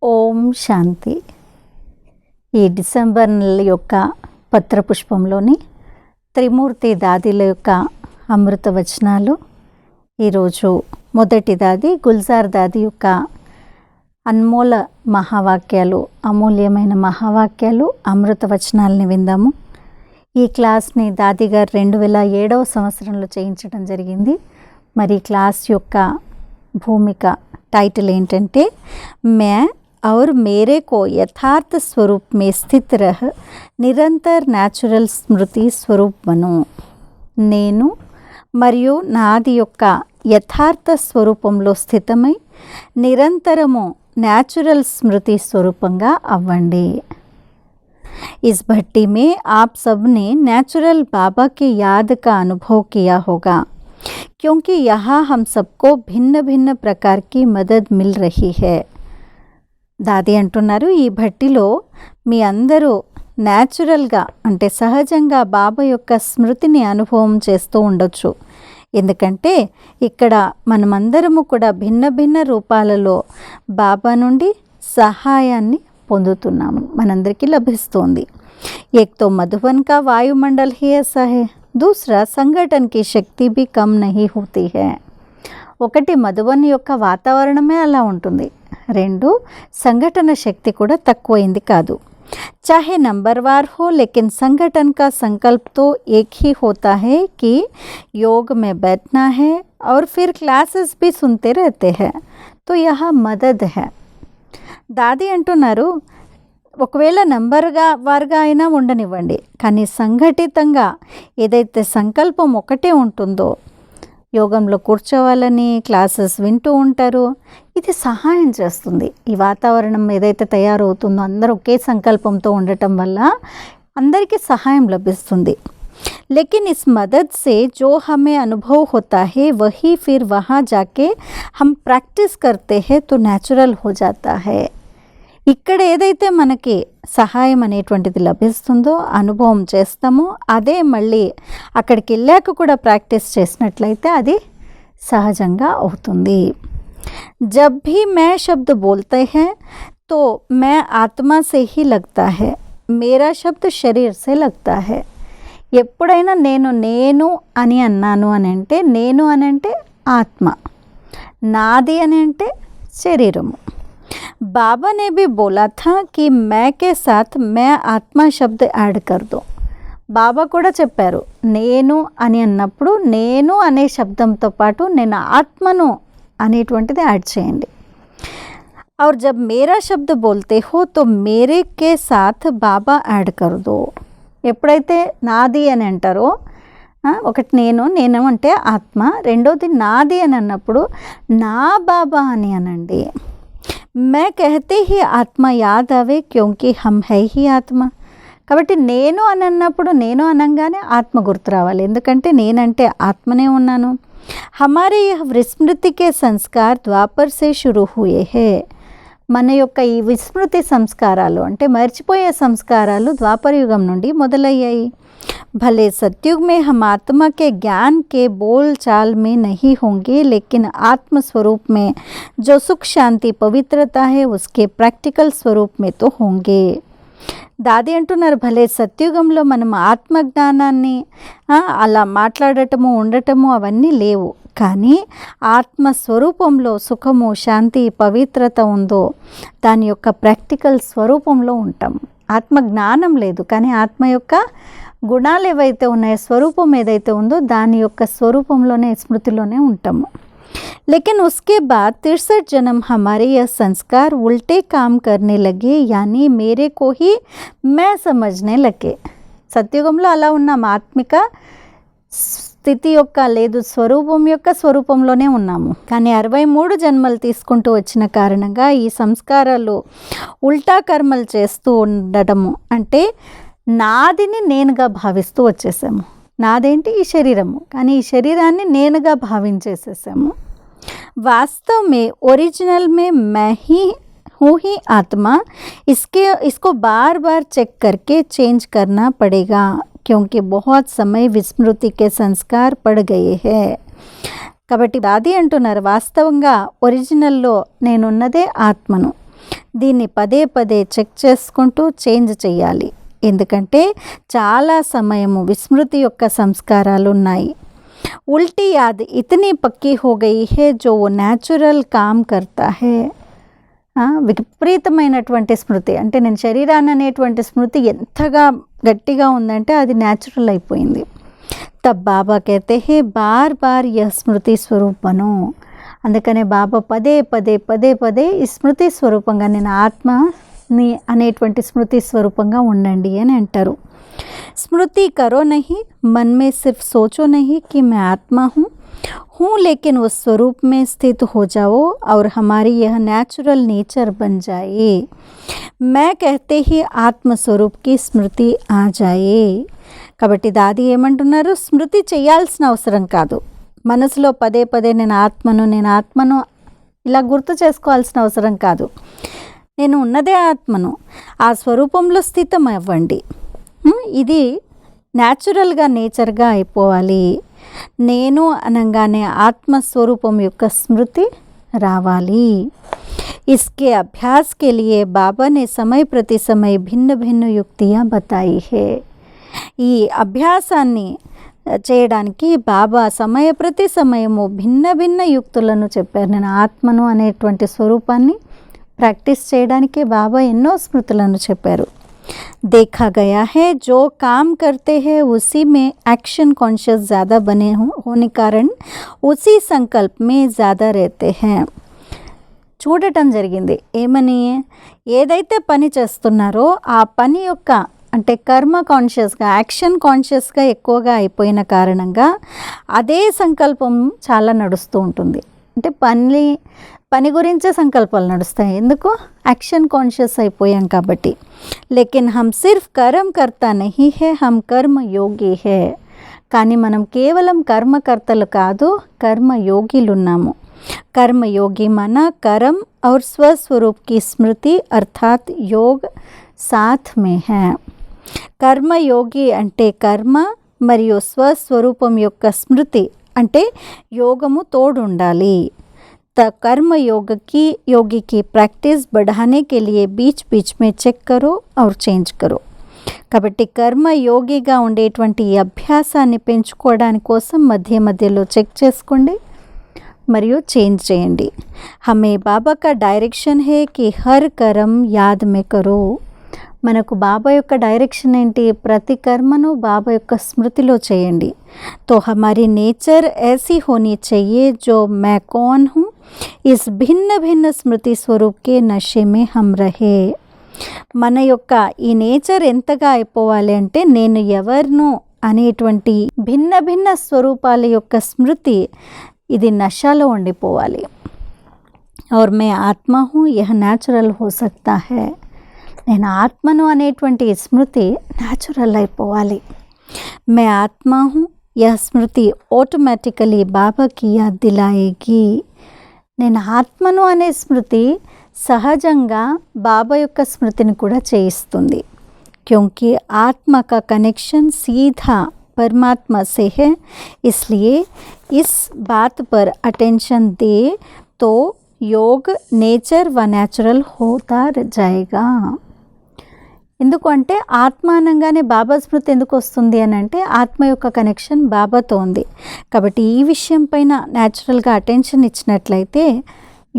ఓం శాంతి. ఈ డిసెంబర్ నెల యొక్క పత్రపుష్పంలోని త్రిమూర్తి దాదీల యొక్క అమృత వచనాలు. ఈరోజు మొదటి దాది గుల్జార్ దాది యొక్క అన్మోల మహావాక్యాలు, అమూల్యమైన మహావాక్యాలు, అమృత వచనాలని విందాము. ఈ క్లాస్ని దాది గారు 2007వ సంవత్సరంలో చేయించడం జరిగింది. మరి క్లాస్ యొక్క భూమిక टाइटल ఏంటంటే मैं और मेरे को यथार्थ स्वरूप में स्थित रह निरंतर नेचुरल स्मृति स्वरूप बनो. నేను మరియు నాది యొక్క యథార్థ స్వరూపంలో స్థితమై నిరంతరము న్యాచురల్ స్మృతి స్వరూపంగా అవ్వండి. इस भट्टी में आप सबने नेचुरल बाबा की याद का अनुभव किया होगा, क्योंकि यहाँ हम सबको भिन्न भिन्न प्रकार की मदद मिल रही है. దాది అంటున్నారు, ఈ భట్టిలో మీ అందరూ న్యాచురల్గా అంటే సహజంగా బాబా యొక్క స్మృతిని అనుభవం చేస్తూ ఉండొచ్చు. ఎందుకంటే ఇక్కడ మనమందరము కూడా భిన్న భిన్న రూపాలలో బాబా నుండి సహాయాన్ని పొందుతున్నాము, మనందరికీ లభిస్తోంది. एक तो मधुबन का वायुमंडल ही ऐसा है, दूसरा संगठन की शक्ति भी कम नहीं होती है. ఒకటి మధుబన్ యొక్క వాతావరణమే అలా ఉంటుంది, రెండు సంఘటన శక్తి కూడా తక్కువైంది కాదు. चाहे नंबरवार हो, लेकिन संगठन का संकल्प तो एक ही होता है कि योग में बैठना है और फिर क्लासेस भी सुनते रहते हैं, तो यह मदद है. దాది అంటున్నారు, ఒకవేళ నంబర్గా వారుగా అయినా ఉండనివ్వండి, కానీ సంఘటితంగా ఏదైతే సంకల్పం ఒకటే ఉంటుందో, యోగంలో కూర్చోవాలని క్లాసెస్ వింటూ ఉంటారు, ఇది సహాయం చేస్తుంది. ఈ వాతావరణం ఏదైతే తయారవుతుందో అందరూ ఒకే సంకల్పంతో ఉండటం వల్ల అందరికీ సహాయం లభిస్తుంది. लेकिन इस मदद से जो हमें अनुभव होता है वही फिर वहाँ जाके हम प्रैक्टिस करते हैं तो नेचुरल हो जाता है. ఇక్కడ ఏదైతే మనకి సహాయం అనేటువంటిది లభిస్తుందో, అనుభవం చేస్తామో, అదే మళ్ళీ అక్కడికి వెళ్ళాక కూడా ప్రాక్టీస్ చేసినట్లయితే అది సహజంగా అవుతుంది. जब भी मैं शब्द बोलते हैं तो मैं आत्मा से ही लगता है, मेरा शब्द शरीर से लगता है. ఎప్పుడైనా నేను అని అన్నాను అని అంటే, నేను అని అంటే ఆత్మ, నాది అని అంటే శరీరము. बाबा ने भी बोला था कि मैं के साथ मैं आत्मा शब्द ऐड कर दो. బాబా కూడా చెప్పారు, నేను అని అన్నప్పుడు నేను అనే శబ్దంతో పాటు నేను ఆత్మను అనేటువంటిది యాడ్ చేయండి. और जब मेरा शब्द बोलते हो तो मेरे के साथ बाबा ऐड कर दो. ఎప్పుడైతే నాది అని అంటారో, ఒకటి నేను అంటే ఆత్మ, రెండోది నాది అని అన్నప్పుడు నా బాబా అని అనండి. मैं कहते ही आत्मा याद आवे, क्योंकि हम है ही आत्मा. కాబట్టి నేను అని అన్నప్పుడు నేను అనగానే ఆత్మ గుర్తు రావాలి, ఎందుకంటే నేనంటే ఆత్మనే ఉన్నాను. हमारे यह विस्मृति के संस्कार द्वापर से शुरू हुए हैं. మన యొక్క ఈ విస్మృతి సంస్కారాలు అంటే మర్చిపోయే సంస్కారాలు ద్వాపర యుగం నుండి మొదలయ్యాయి. भले सतयुग में हम आत्मा के ज्ञान के बोल चाल में नहीं होंगे, लेकिन आत्म स्वरूप में जो सुख शांति पवित्रता है उसके प्रैक्टिकल स्वरूप में तो होंगे. దాది అంటున్నారు, భలే సత్యుగంలో మనం ఆత్మజ్ఞానాన్ని అలా మాట్లాడటము ఉండటము అవన్నీ లేవు, కానీ ఆత్మస్వరూపంలో సుఖము శాంతి పవిత్రత ఉందో దాని యొక్క ప్రాక్టికల్ స్వరూపంలో ఉంటాం. ఆత్మ జ్ఞానం లేదు, కానీ ఆత్మ యొక్క గుణాలు ఏవైతే ఉన్నాయో, స్వరూపం ఏదైతే ఉందో దాని యొక్క స్వరూపంలోనే స్మృతిలోనే ఉంటాము. लेकिन उसके बाद 63 जन्म हमारे यह संस्कार उल्टे काम करने लगे, यानी मेरे को ही मैं समझने लगे. సత్యుగంలో అలా ఉన్నాం, ఆత్మిక స్థితి యొక్క లేదు, స్వరూపం యొక్క స్వరూపంలోనే ఉన్నాము. కానీ 63 జన్మలు తీసుకుంటూ వచ్చిన కారణంగా ఈ సంస్కారాలు ఉల్టా కర్మలు చేస్తూ ఉండటము, అంటే నాదిని నేనుగా భావిస్తూ వచ్చేసాము. నాదేంటి ఈ శరీరము, కానీ ఈ శరీరాన్ని నేనుగా భావించేసేసాము. वास्तव में ओरिजिनल में मैं ही हूँ ही आत्मा, इसको बार बार चेक करके चेंज करना पड़ेगा, क्योंकि बहुत समय विस्मृति के संस्कार पड़ गए हैं. కాబట్టి దాది అంటున్నారు, వాస్తవంగా ఒరిజినల్లో నేనున్నదే ఆత్మను, దీన్ని పదే పదే చెక్ చేసుకుంటూ చేంజ్ చేయాలి. ఎందుకంటే చాలా సమయము విస్మృతి యొక్క సంస్కారాలు ఉన్నాయి. ఉల్టీ యాద్ ఇతనీ పక్కీ హో గయి హే జో वो నేచురల్ కామ్ కర్తా హే. విపరీతమైనటువంటి స్మృతి అంటే నేను శరీరాన్ని అనేటువంటి స్మృతి ఎంతగా గట్టిగా ఉందంటే అది న్యాచురల్ అయిపోయింది. తబ్ బాబా कहते हैं బార్ బార్ యహ్ స్మృతి స్వరూపను. అందుకనే బాబా పదే పదే పదే పదే ఈ స్మృతి స్వరూపంగా నేను ఆత్మని అనేటువంటి స్మృతి స్వరూపంగా ఉండండి అని అంటారు. स्मृति करो नहीं, मन में सिर्फ सोचो नहीं कि मैं आत्मा हूँ लेकिन उस स्वरूप में स्थित हो जाओ और हमारी यह नेचुरल नेचर बन जाए. मैं कहते ही ఆత్మస్వరూప్ की స్మృతి ఆ జాయే. కాబట్టి దాది ఏమంటున్నారు, స్మృతి చేయాల్సిన అవసరం కాదు. మనసులో పదే పదే నేను ఆత్మను ఇలా గుర్తు చేసుకోవాల్సిన అవసరం కాదు. నేను ఉన్నదే ఆత్మను, ఆ స్వరూపంలో స్థితం అవ్వండి. ఇది న్యాచురల్గా నేచర్గా అయిపోవాలి. నేను అనగానే ఆత్మస్వరూపం యొక్క స్మృతి రావాలి. इसके अभ्यास के लिए बाबा ने समय प्रति समय भिन्न भिन्न युक्तियाँ बताई है. ఈ అభ్యాసాన్ని చేయడానికి బాబా ప్రతి సమయము భిన్న భిన్న యుక్తులను చెప్పారు. నేను ఆత్మను అనేటువంటి స్వరూపాన్ని ప్రాక్టీస్ చేయడానికి బాబా ఎన్నో స్మృతులను చెప్పారు. देखा गया है जो काम करते हैं उसी में एक्शन कॉन्शियस ज़्यादा बने होने कारण उसी संकल्प में ज़्यादा रहते हैं. చూడటం జరిగింది. ఏమని, ఏదైతే పని చేస్తున్నారో ఆ పని యొక్క అంటే కర్మ కాన్షియస్గా, యాక్షన్ కాన్షియస్గా ఎక్కువగా అయిపోయిన కారణంగా అదే సంకల్పం చాలా నడుస్తూ ఉంటుంది. అంటే పని గురించే సంకల్పాలు నడుస్తాయి. ఎందుకు? యాక్షన్ కాన్షియస్ అయిపోయాం కాబట్టి. లేకిన్ హమ్ సిర్ఫ్ కర్మ కర్తా నహీ హే, హమ్ కర్మ యోగి హే. కానీ మనం కేవలం కర్మకర్తలు కాదు, కర్మయోగిలు ఉన్నాము. कर्मयोगी माना कर्म और स्वस्वरूप की स्मृति अर्थात योग साथ में है. कर्मयोगी అంటే కర్మ మరియు స్వస్వరూపం యొక్క స్మృతి అంటే యోగము తోడు ఉండాలి. कर्म योगी की प्रैक्टिस बढ़ाने के लिए बीच बीच में चेक करो और चेंज करो. కాబట్టి కర్మ యోగిగా ఉండేటువంటి ఈ అభ్యాసాన్ని పెంచుకోవడానికి కోసం మధ్య మధ్యలో చెక్ చేసుకోండి మరియు చేంజ్ చేయండి. హమే బాబా కా డైరెక్షన్ హే కి హర్ కర్మ యాద్ మే కరో. మనకు బాబా యొక్క డైరెక్షన్ ఏంటి? ప్రతి కర్మను బాబా యొక్క స్మృతిలో చేయండి. తో హమారీ నేచర్ ऐसी होनी चाहिए जो मैं कौन हूँ इस भिन्न भिन्न స్మృతి స్వరూప్ కే నషే మే హమ్ రహే. మన యొక్క ఈ నేచర్ ఎంతగా అయిపోవాలి అంటే నేను ఎవరిను అనేటువంటి భిన్న భిన్న స్వరూపాల యొక్క స్మృతి ఇది నషాలో ఉండిపోవాలి. और मैं आत्मा हूँ यह नेचुरल हो सकता है. నేను ఆత్మను అనేటువంటి స్మృతి న్యాచురల్ అయిపోవాలి. मैं आत्मा हूँ यह స్మృతి ఆటోమేటికలీ బాబా కి యాద్ దిలాయేగి. నేను ఆత్మను అనే స్మృతి సహజంగా బాబా యొక్క స్మృతిని కూడా చేయిస్తుంది. क्योंकि आत्मा का कनेक्शन सीधा परमात्मा से है, इसलिए इस बात पर अटेंशन दे तो योग नेचर व नेचुरल होता जाएगा. ఎందుకంటే ఆత్మ అనగానే బాబా స్మృతి ఎందుకు వస్తుంది అని అంటే ఆత్మ యొక్క కనెక్షన్ బాబాతో ఉంది. కాబట్టి ఈ విషయం పైన న్యాచురల్గా అటెన్షన్ ఇచ్చినట్లయితే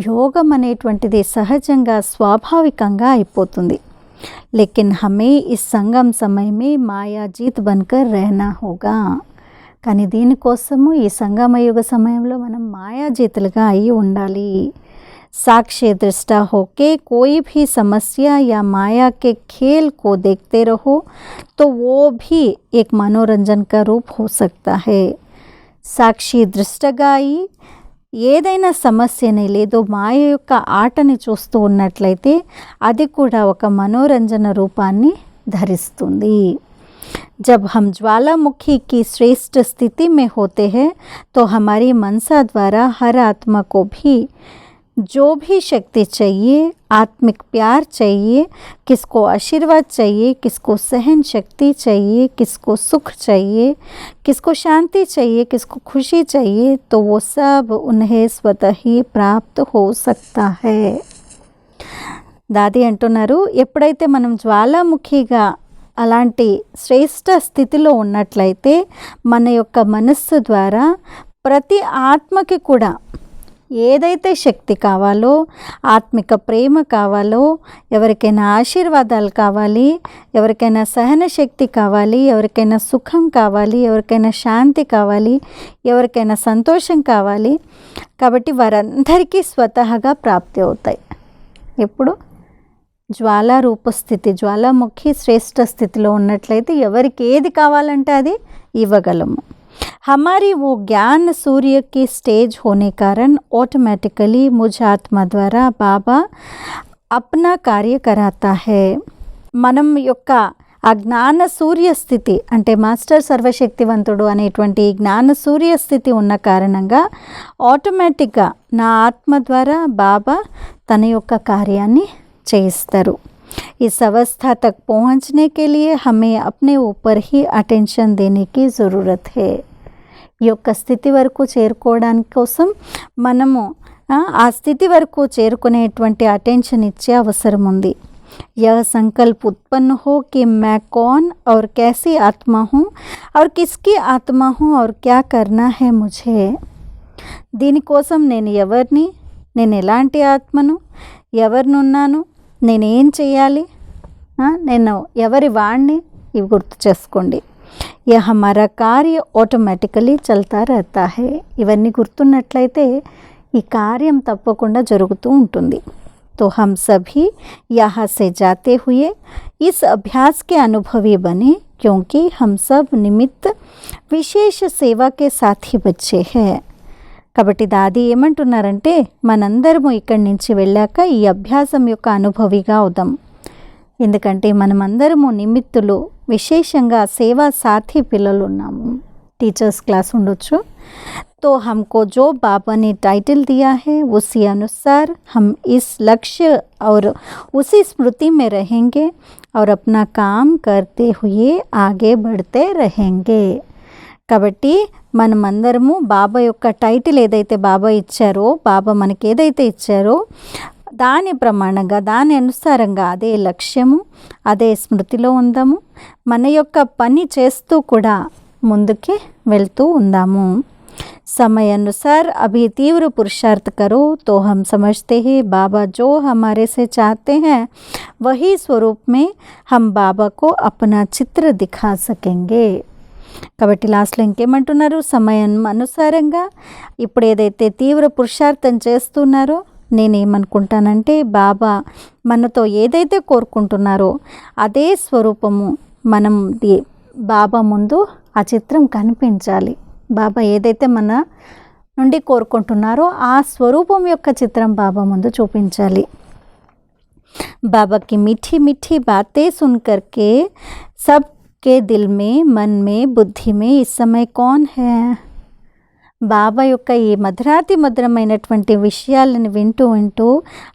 యోగం అనేటువంటిది సహజంగా స్వాభావికంగా అయిపోతుంది. लेकिन हमें इस संगम समय में माया जीत बनकर रहना होगा. కానీ దీనికోసము ఈ సంగమయుగ సమయంలో మనం మాయాజీతులుగా అయి ఉండాలి. साक्ष्य दृष्टा होके कोई भी समस्या या माया के खेल को देखते रहो तो वो भी एक मनोरंजन का रूप हो सकता है. సాక్షి దృష్టగా అయి ఏదైనా సమస్యని లేదో మాయ యొక్క ఆటని చూస్తూ ఉన్నట్లయితే అది కూడా ఒక మనోరంజన రూపాన్ని ధరిస్తుంది. जब हम ज्वालामुखी की श्रेष्ठ स्थिति में होते हैं तो हमारी मनसा द्वारा हर आत्मा को भी जो भी शक्ति चाहिए, आत्मिक प्यार चाहिए, किसको आशीर्वाद चाहिए, किसको सहन शक्ति चाहिए, किसको सुख चाहिए, किसको शांति चाहिए, किसको खुशी चाहिए, तो वो सब उन्हें स्वतः ही प्राप्त हो सकता है. దాది అంటున్నారు, ఎప్పుడైతే మనం జ్వాలాముఖిగా అలాంటి శ్రేష్ఠ స్థితిలో ఉన్నట్లయితే మన యొక్క మనస్సు ద్వారా ప్రతి ఆత్మకి కూడా ఏదైతే శక్తి కావాలో, ఆత్మిక ప్రేమ కావాలో, ఎవరికైనా ఆశీర్వాదాలు కావాలి, ఎవరికైనా సహన శక్తి కావాలి, ఎవరికైనా సుఖం కావాలి, ఎవరికైనా శాంతి కావాలి, ఎవరికైనా సంతోషం కావాలి, కాబట్టి వారందరికీ స్వతహాగా ప్రాప్తి అవుతాయి. ఎప్పుడు జ్వాలా రూపస్థితి, జ్వాలాముఖి శ్రేష్ఠ స్థితిలో ఉన్నట్లయితే ఎవరికి ఏది కావాలంటే అది ఇవ్వగలము. हमारी वो ज्ञान सूर्य की स्टेज होने कारण ऑटोमेटिकली मुझ आत्मा द्वारा बाबा अपना कार्य कराता है. మనం యొక్క ఆ జ్ఞాన సూర్య స్థితి అంటే మాస్టర్ సర్వశక్తివంతుడు అనేటువంటి జ్ఞాన సూర్య స్థితి ఉన్న కారణంగా ఆటోమేటిక్గా నా ఆత్మ ద్వారా బాబా తన యొక్క కార్యాన్ని చేయిస్తారు. इस अवस्था तक पहुंचने के लिए हमें अपने ऊपर ही अटेंशन देने की ज़रूरत है. ఈ యొక్క స్థితి వరకు చేరుకోవడానికి కోసం మనము ఆ స్థితి వరకు చేరుకునేటువంటి అటెన్షన్ ఇచ్చే అవసరం ఉంది. यह संकल्प उत्पन्न हो कि मैं कौन और कैसी आत्मा हूँ और किसकी आत्मा हूँ और क्या करना है मुझे. దీనికోసం నేను ఎవరిని, నేను ఎలాంటి ఆత్మను, ఎవరినున్నాను, నేనేం చేయాలి, నేను ఎవరి వాణ్ణి, ఇవి గుర్తు చేసుకోండి. यह हमारा कार्य ऑटोमेटिकली चलता रहता है. ఇవన్నీ గుర్తున్నట్లయితే ఈ కార్యం తప్పకుండా జరుగుతూ ఉంటుంది. तो हम सभी यहाँ से जाते हुए इस अभ्यास के अनुभवी बने क्योंकि हम सब निमित्त विशेष सेवा के साथी बच्चे हैं. కాబట్టి దాది ఏమంటున్నారంటే మనందరము ఇక్కడి నుంచి వెళ్ళాక ఈ అభ్యాసం యొక్క అనుభవిగా అవుదాం. ఎందుకంటే మనమందరము నిమిత్తులు, విశేషంగా సేవా సాథీ పిల్లలు ఉన్నాము. టీచర్స్ క్లాస్ ఉండొచ్చు. तो हमको जो बाबा ने टाइटल दिया है उसी अनुसार हम इस लक्ष्य और उसी स्मृति में रहेंगे और अपना काम करते हुए आगे बढ़ते रहेंगे. కాబట్టి మనమందరము బాబా యొక్క టైటిల్ ఏదైతే బాబా ఇచ్చారో, బాబా మనకి ఏదైతే ఇచ్చారో దాని ప్రమాణంగా, దాని అనుసారంగా అదే లక్ష్యము, అదే స్మృతిలో ఉందాము. మన యొక్క పని చేస్తూ కూడా ముందుకి వెళ్తూ ఉందాము. समय अनुसार अभी तीव्र पुरुषार्थ करो तो हम समझते हैं बाबा जो हमारे से चाहते हैं वही स्वरूप में हम बाबा को अपना चित्र दिखा सकेंगे. కాబట్టి లాస్ట్లో ఇంకేమంటున్నారు, సమయం అనుసారంగా ఇప్పుడు ఏదైతే తీవ్ర పురుషార్థం చేస్తున్నారో నేనేమనుకుంటానంటే బాబా మనతో ఏదైతే కోరుకుంటున్నారో అదే స్వరూపము మనం బాబా ముందు ఆ చిత్రం కనిపించాలి. బాబా ఏదైతే మన నుండి కోరుకుంటున్నారో ఆ స్వరూపం యొక్క చిత్రం బాబా ముందు చూపించాలి. बाबा की मीठी मीठी बातें सुन करके सबके दिल में, मन में, बुद्धि में इस समय कौन है. బాబా యొక్క ఈ మధురాతి మధురమైనటువంటి విషయాలను వింటూ వింటూ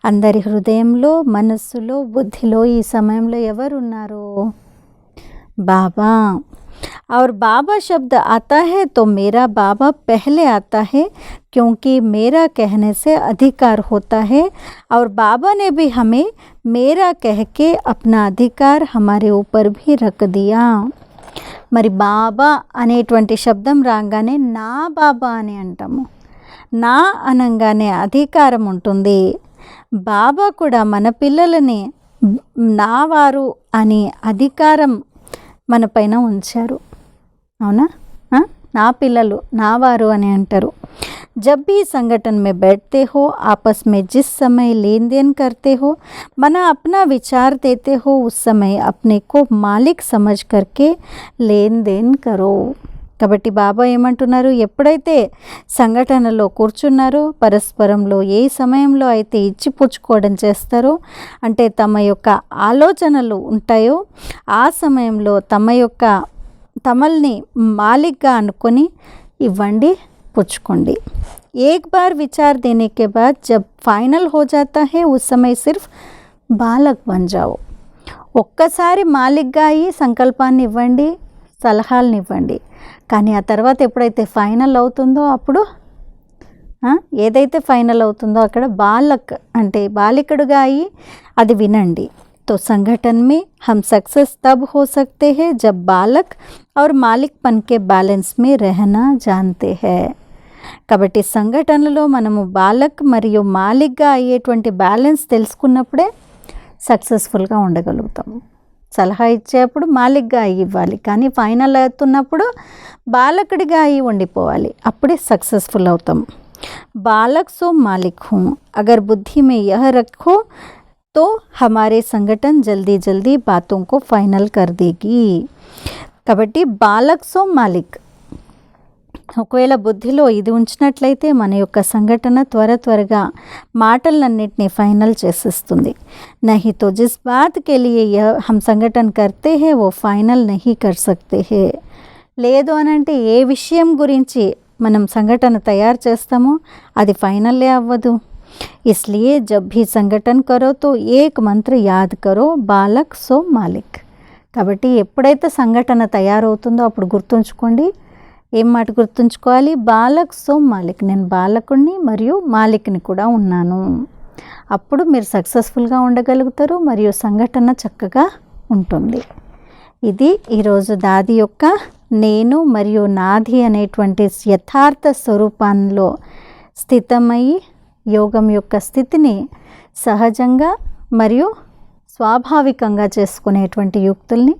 అందరి హృదయంలో, మనస్సులో, బుద్ధిలో ఈ సమయంలో ఎవరున్నారో బాబా. और बाबा शब्द आता है तो मेरा बाबा पहले आता है क्योंकि मेरा कहने से अधिकार होता है और बाबा ने भी हमें मेरा कह के अपना अधिकार हमारे ऊपर भी रख दिया. మరి బాబా అనేటువంటి శబ్దం రాగానే నా బాబా అని అంటాము. నా అనగానే అధికారం ఉంటుంది. బాబా కూడా మన పిల్లలని నా వారు అని అధికారం మన పైన ఉంచారు. అవునా? నా పిల్లలు నా వారు అని అంటారు. जब भी संगठन में बैठते हो, आपस में जिस समय लेन देन करते हो, मना अपना विचार देते हो, उस समय अपने को मालिक समझ करके लेन देन करो. కాబట్టి బాబా ఏమంటున్నారు, ఎప్పుడైతే సంఘటనలో కూర్చున్నారో, పరస్పరంలో ఏ సమయంలో అయితే ఇచ్చిపుచ్చుకోవడం చేస్తారో, అంటే తమ యొక్క ఆలోచనలు ఉంటాయో ఆ సమయంలో తమల్ని మాలిక్గా అనుకొని ఇవ్వండి, పుచ్చుకోండి. एक बार विचार देने के बाद जब फाइनल हो जाता है उस समय सिर्फ बालक बन जाओ. ఒక్కసారి మాలిక్గా అయ్యి సంకల్పాన్ని ఇవ్వండి, సలహాలను ఇవ్వండి. కానీ ఆ తర్వాత ఎప్పుడైతే ఫైనల్ అవుతుందో అప్పుడు ఏదైతే ఫైనల్ అవుతుందో అక్కడ బాలక్ అంటే బాలికడుగా అయ్యి అది వినండి. तो संगठन में हम सक्सेस तब हो सकते हैं जब बालक और मालिकपन के बैलेंस में रहना जानते हैं. కాబట్టి సంఘటనలో మనము బాలక్ మరియు మాలిక్గా అయ్యేటువంటి బ్యాలెన్స్ తెలుసుకున్నప్పుడే సక్సెస్ఫుల్గా ఉండగలుగుతాము. సలహా ఇచ్చేప్పుడు మాలిక్గా అయ్యి ఇవ్వాలి, కానీ ఫైనల్ అవుతున్నప్పుడు బాలకుడిగా అయ్యి ఉండిపోవాలి. అప్పుడే సక్సెస్ఫుల్ అవుతాం. बालक सो मालिक हूँ, अगर बुद्धि में यह रखो तो हमारे संगठन जल्दी जल्दी बातों को फाइनल कर देगी. కాబట్టి బాలక్ సో మాలిక్, ఒకవేళ బుద్ధిలో ఇది ఉంచినట్లయితే మన యొక్క సంఘటన త్వరగా మాటలన్నింటినీ ఫైనల్ చేసేస్తుంది. नहीं तो जिस बात के लिए यह हम संगठन करते हैं वो फाइनल नहीं कर सकते हैं. లేదు అనంటే ఏ విషయం గురించి మనం సంఘటన తయారు చేస్తామో అది ఫైనల్లే అవ్వదు. इसलिए जब भी संगठन करो तो एक मंत्र याद करो, బాలక్ సో మాలిక్. కాబట్టి ఎప్పుడైతే సంఘటన తయారవుతుందో అప్పుడు గుర్తుంచుకోండి, ఏం మాట గుర్తుంచుకోవాలి? బాలక్ సో మాలిక్, నేను బాలకుడిని మరియు మాలిక్ని కూడా ఉన్నాను. అప్పుడు మీరు సక్సెస్ఫుల్గా ఉండగలుగుతారు మరియు సంఘటన చక్కగా ఉంటుంది. ఇది ఈరోజు దాది యొక్క నేను మరియు నాది అనేటువంటి యథార్థ స్వరూపంలో స్థితమయ్యి యోగం యొక్క స్థితిని సహజంగా మరియు స్వాభావికంగా చేసుకునేటువంటి యుక్తుల్ని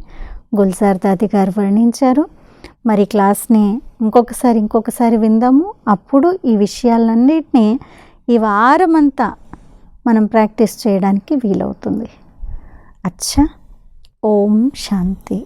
గుల్జార్ దాది గారు వర్ణించారు. మరి క్లాస్ని ఇంకొకసారి విందాము. అప్పుడు ఈ విషయాలన్నింటినీ ఈ వారమంతా మనం ప్రాక్టీస్ చేయడానికి వీలవుతుంది. అచ్చా, ఓం శాంతి.